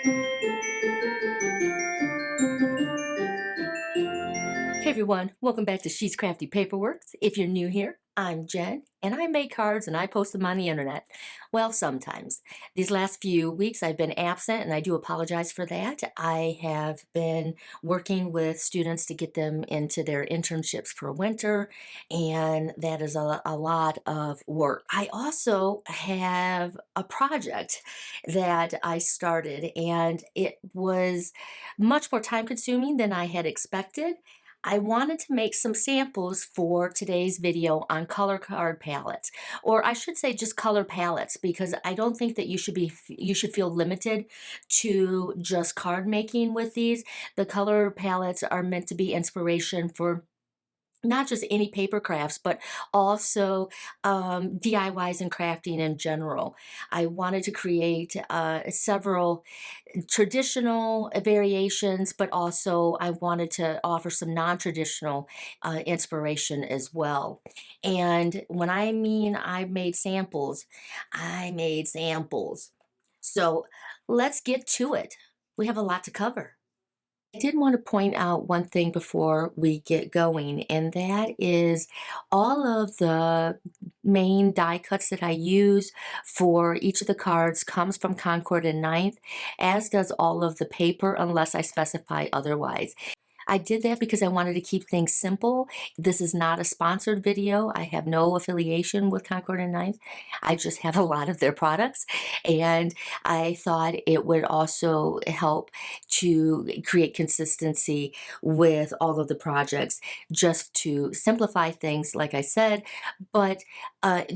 Hey everyone, welcome back to She's Crafty Paperworks. If you're new here, I'm Jen, and I make cards and I post them on the internet. Well, sometimes. These last few weeks I've been absent and I do apologize for that. I have been working with students to get them into their internships for winter, and that is a lot of work. I also have a project that I started, and it was much more time consuming than I had expected. I wanted to make some samples for today's video on color card palettes, or I should say just color palettes, because I don't think that you should feel limited to just card making with these. The color palettes are meant to be inspiration for not just any paper crafts, but also DIYs and crafting in general. I wanted to create several traditional variations, but also I wanted to offer some non-traditional inspiration as well. And when I mean I made samples, I made samples. So let's get to it. We have a lot to cover. I did want to point out one thing before we get going, and that is all of the main die cuts that I use for each of the cards comes from Concord and 9th, as does all of the paper unless I specify otherwise. I did that because I wanted to keep things simple. This is not a sponsored video. I have no affiliation with Concord and 9th. I just have a lot of their products, and I thought it would also help to create consistency with all of the projects, just to simplify things, like I said, but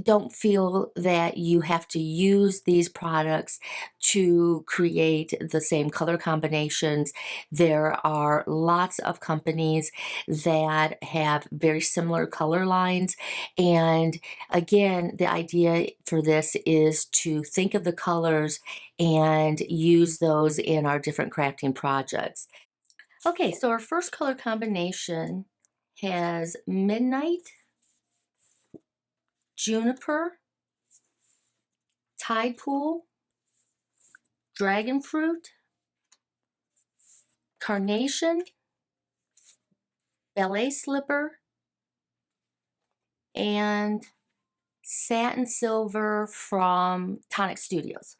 don't feel that you have to use these products to create the same color combinations. There are lots of companies that have very similar color lines. And again, the idea for this is to think of the colors and use those in our different crafting projects. Okay, so our first color combination has Midnight, Juniper, Tide Pool, Dragon Fruit, Carnation, Ballet Slipper, and Satin Silver from Tonic Studios.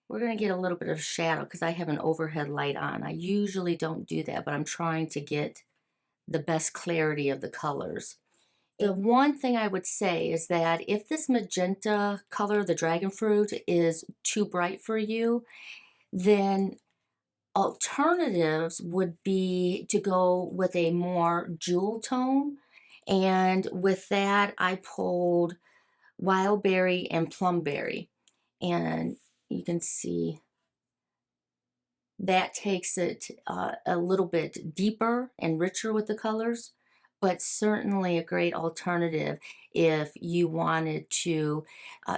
We're going to get a little bit of shadow because I have an overhead light on. I usually don't do that, but I'm trying to get the best clarity of the colors. The one thing I would say is that if this magenta color, the dragon fruit, is too bright for you, then alternatives would be to go with a more jewel tone. And with that, I pulled wild berry and plumberry. And you can see that takes it a little bit deeper and richer with the colors, but certainly a great alternative if you wanted to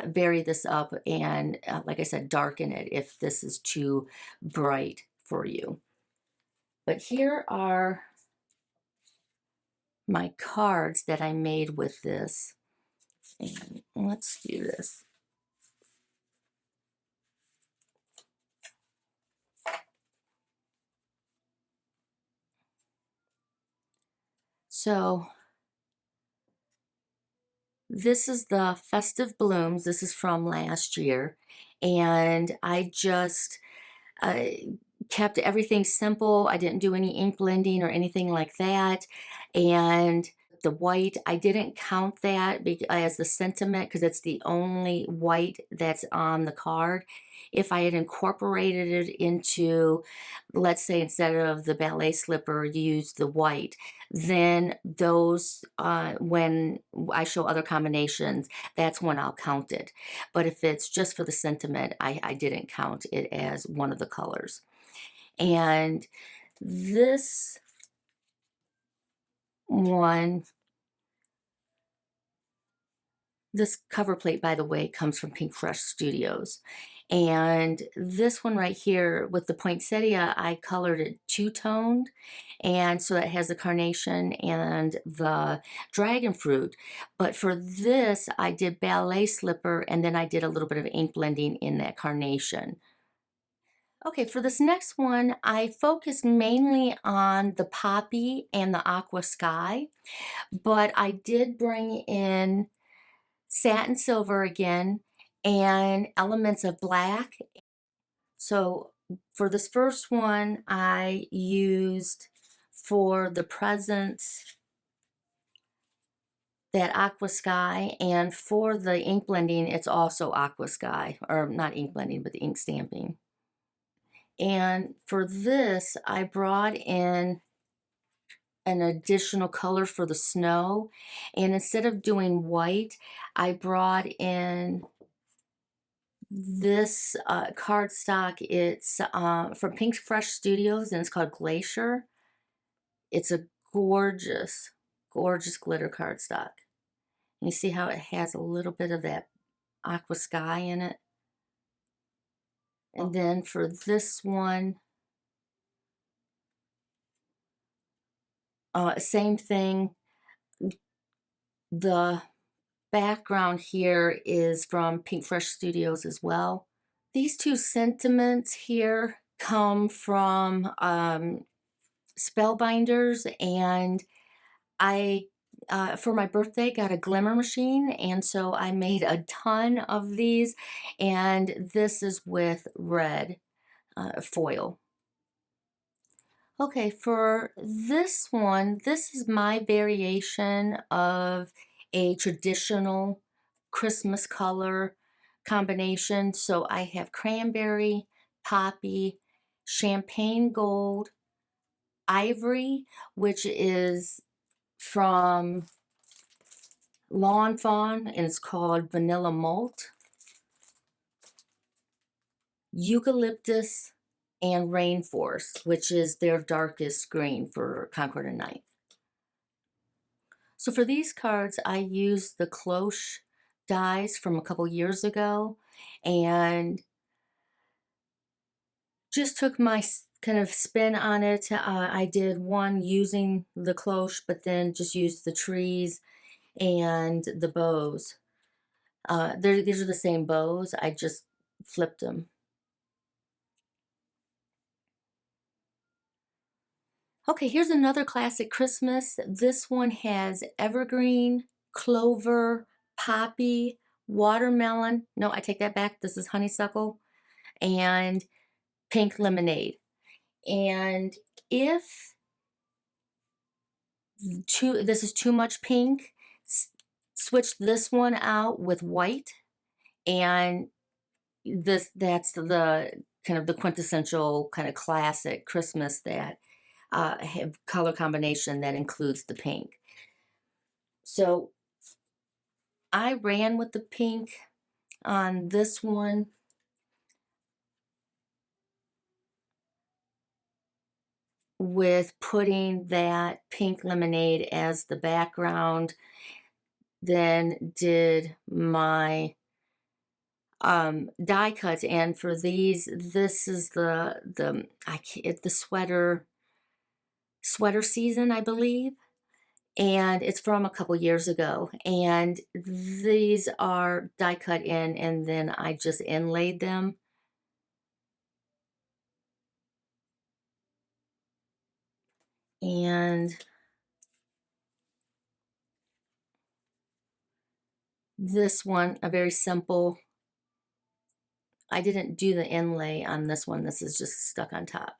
vary this up and, like I said, darken it if this is too bright for you. But here are my cards that I made with this. And let's do this. So this is the Festive Blooms. This is from last year. And I just kept everything simple. I didn't do any ink blending or anything like that. And the white, I didn't count that as the sentiment because it's the only white that's on the card. If I had incorporated it into, let's say instead of the ballet slipper, use the white, then those, when I show other combinations, that's when I'll count it. But if it's just for the sentiment, I didn't count it as one of the colors. And this one, this cover plate, by the way, comes from Pink Fresh Studios. And this one right here with the poinsettia, I colored it two-toned. And so it has the carnation and the dragon fruit. But for this, I did ballet slipper, and then I did a little bit of ink blending in that carnation. Okay, for this next one, I focused mainly on the poppy and the aqua sky, but I did bring in satin silver again and elements of black. So for this first one, I used for the presents that aqua sky, and for the ink blending, it's also aqua sky, or not ink blending, but the ink stamping. And for this, I brought in an additional color for the snow. And instead of doing white, I brought in this cardstock. It's from Pink Fresh Studios, and it's called Glacier. It's a gorgeous, gorgeous glitter cardstock. You see how it has a little bit of that aqua sky in it? And then for this one, same thing. The background here is from Pink Fresh Studios as well. These two sentiments here come from Spellbinders, and I, for my birthday, got a glimmer machine, and so I made a ton of these, and this is with red foil. Okay, for this one, this is my variation of a traditional Christmas color combination. So I have cranberry, poppy, champagne gold, ivory, which is from Lawn Fawn, and it's called Vanilla Malt, eucalyptus, and rainforest, which is their darkest green for Concord and 9th. So for these cards, I used the cloche dies from a couple years ago and just took my kind of spin on it. I did one using the cloche, but then just used the trees and the bows. These are the same bows. I just flipped them. Okay, here's another classic Christmas. This one has evergreen, clover, poppy, watermelon. No, I take that back. This is honeysuckle and pink lemonade. And if this is too much pink, switch this one out with white, and that's the kind of the quintessential kind of classic Christmas that have color combination that includes the pink. So I ran with the pink on this one. With putting that pink lemonade as the background, then did my die cuts. And for these, this is the sweater season, I believe, and it's from a couple years ago. And these are die cut in, and then I just inlaid them. And this one, a very simple, I didn't do the inlay on this one. This is just stuck on top.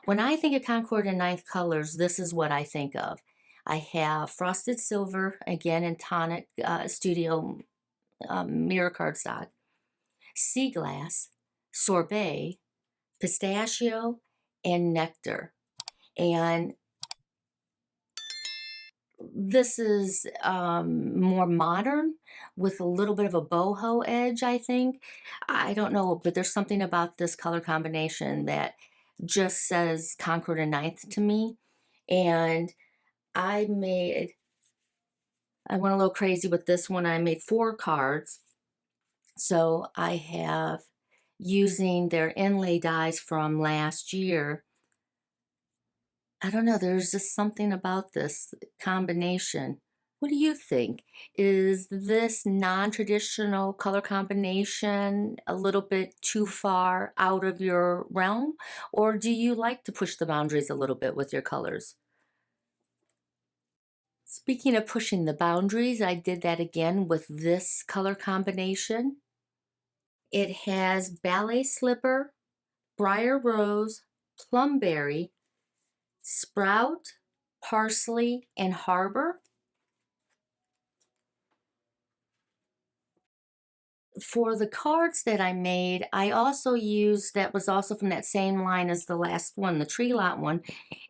When I think of Concord and 9th colors, this is what I think of. I have frosted silver, again in tonic studio mirror cardstock, sea glass, sorbet, pistachio, and nectar. And this is more modern with a little bit of a boho edge, I think. I don't know, but there's something about this color combination that just says Concord and 9th to me. And I went a little crazy with this one. I made 4 cards. So I have, using their inlay dies from last year, I don't know, there's just something about this combination. What do you think? Is this non-traditional color combination a little bit too far out of your realm? Or do you like to push the boundaries a little bit with your colors? Speaking of pushing the boundaries, I did that again with this color combination. It has ballet slipper, briar rose, plumberry, sprout, parsley, and harbor. For the cards that I made, I also used, that was also from that same line as the last one, the tree lot one.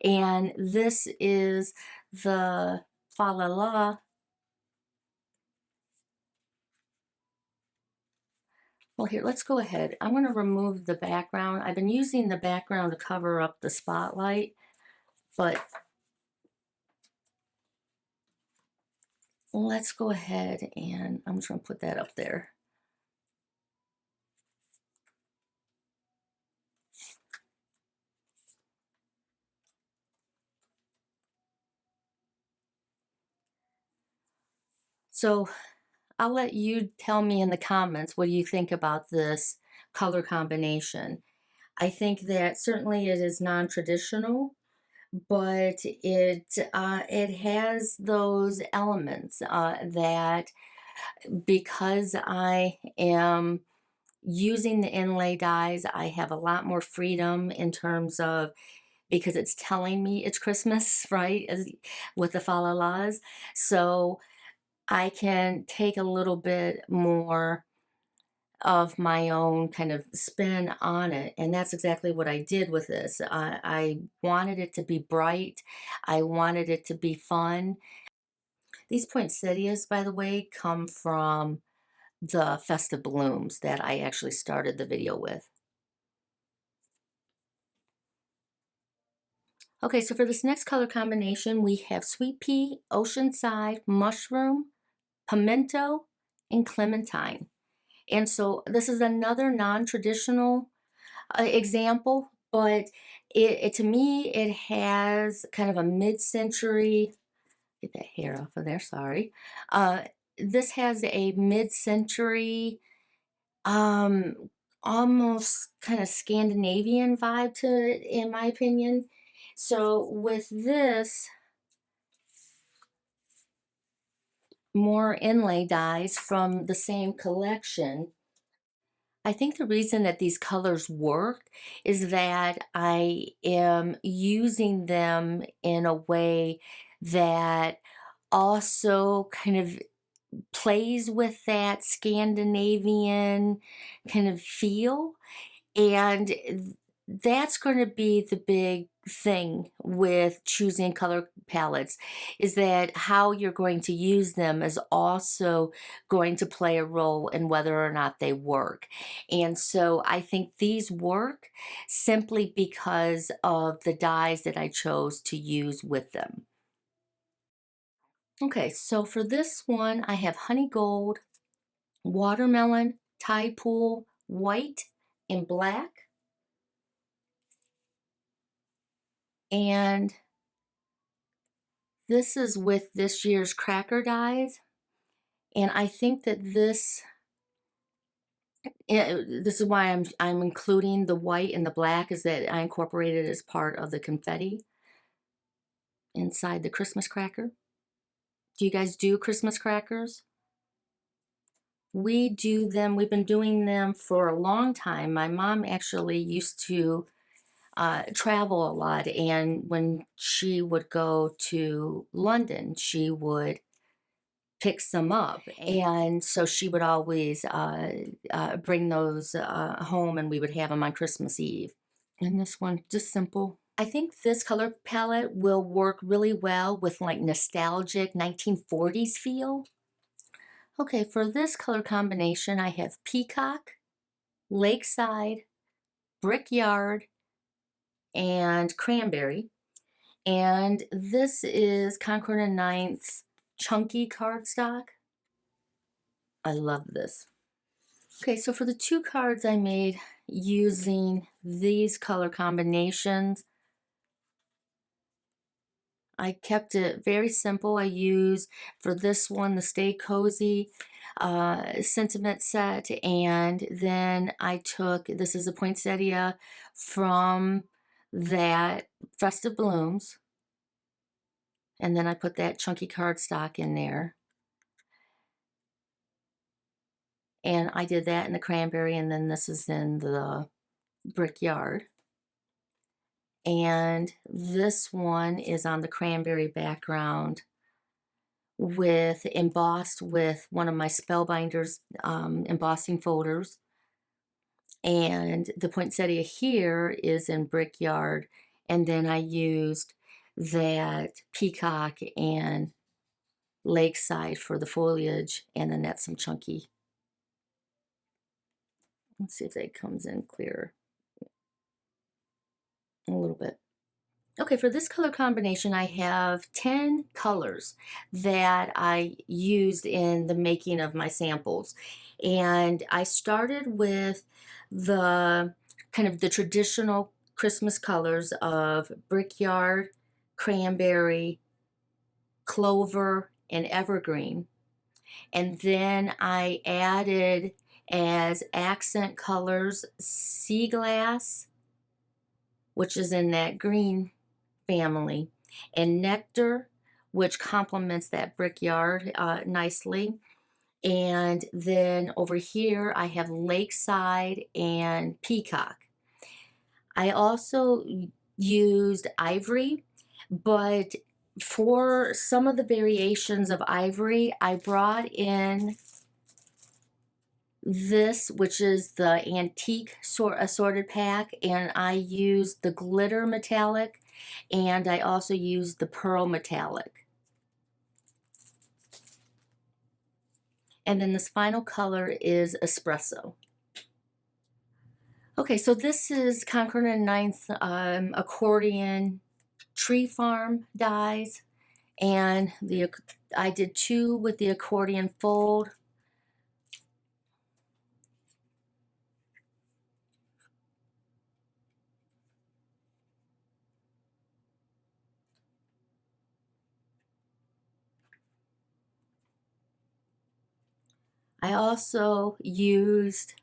And this is the fa la la. Well, here, let's go ahead. I'm going to remove the background. I've been using the background to cover up the spotlight, but let's go ahead and I'm just going to put that up there. So I'll let you tell me in the comments, what do you think about this color combination? I think that certainly it is non-traditional, but it has those elements that, because I am using the inlay dies, I have a lot more freedom in terms of, because it's telling me it's Christmas, right? With the fa la las. So I can take a little bit more of my own kind of spin on it. And that's exactly what I did with this. I wanted it to be bright. I wanted it to be fun. These poinsettias, by the way, come from the festive blooms that I actually started the video with. Okay, so for this next color combination, we have sweet pea, oceanside, mushroom, pimento, and clementine. And so this is another non-traditional example, but to me, it has kind of a mid-century, get that hair off of there, sorry. This has a mid-century, um, almost kind of Scandinavian vibe to it, in my opinion. So with this, more inlay dies from the same collection. I think the reason that these colors work is that I am using them in a way that also kind of plays with that Scandinavian kind of feel. And that's going to be the big thing with choosing color palettes, is that how you're going to use them is also going to play a role in whether or not they work. And so I think these work simply because of the dyes that I chose to use with them. Okay, so for this one, I have honey gold, watermelon, tide pool, white, and black. And this is with this year's cracker dies. And I think that this is why I'm including the white and the black, is that I incorporated it as part of the confetti inside the Christmas cracker. Do you guys do Christmas crackers? We do them. We've been doing them for a long time. My mom actually used to travel a lot, and when she would go to London, she would pick some up, and so she would always bring those home, and we would have them on Christmas Eve. And this one, just simple. I think this color palette will work really well with like nostalgic 1940s feel. Okay, for this color combination, I have peacock, lakeside, brickyard, and cranberry. And this is Concord and 9th's chunky cardstock. I love this. Okay, so for the two cards I made using these color combinations, I kept it very simple. I use for this one the Stay Cozy sentiment set, and then I took, this is a poinsettia from that Festive Blooms, and then I put that chunky cardstock in there, and I did that in the cranberry, and then this is in the Brickyard. And this one is on the cranberry background with embossed with one of my Spellbinders embossing folders. And the poinsettia here is in Brickyard. And then I used that peacock and lakeside for the foliage, and then that's some chunky. Let's see if that comes in clearer a little bit. Okay, for this color combination, I have 10 colors that I used in the making of my samples. And I started with the kind of the traditional Christmas colors of Brickyard, Cranberry, Clover, and Evergreen. And then I added as accent colors Sea Glass, which is in that green family, and Nectar, which complements that Brickyard nicely. And then over here I have Lakeside and Peacock. I also used Ivory, but for some of the variations of Ivory, I brought in this, which is the antique assorted pack, and I used the glitter metallic, and I also used the pearl metallic. And then this final color is espresso. Okay, so this is Concord and 9th accordion tree farm dies, and I did 2 with the accordion fold. I also used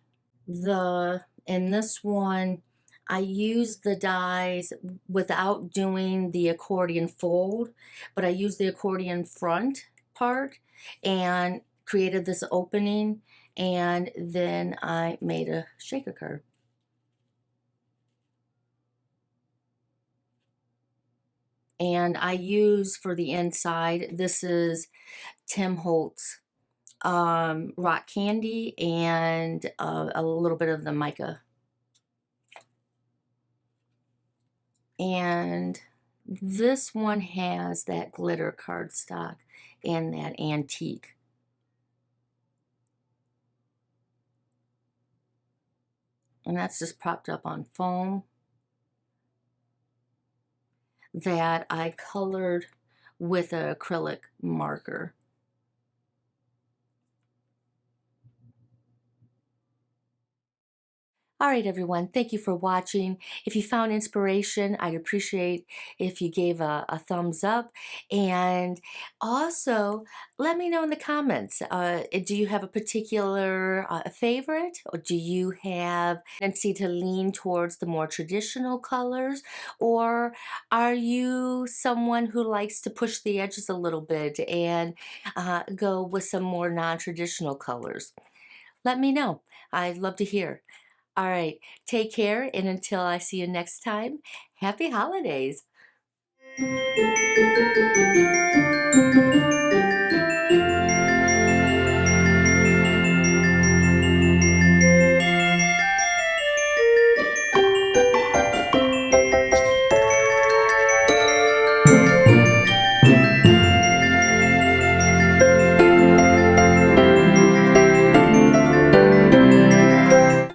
in this one, I used the dies without doing the accordion fold, but I used the accordion front part and created this opening, and then I made a shaker card. And I use for the inside, this is Tim Holtz rock candy and a little bit of the mica. And this one has that glitter cardstock and that antique. And that's just propped up on foam that I colored with an acrylic marker. All right, everyone, thank you for watching. If you found inspiration, I'd appreciate if you gave a thumbs up. And also, let me know in the comments, do you have a particular favorite? Or do you have a tendency to lean towards the more traditional colors? Or are you someone who likes to push the edges a little bit and go with some more non-traditional colors? Let me know. I'd love to hear. All right, take care, and until I see you next time, happy holidays.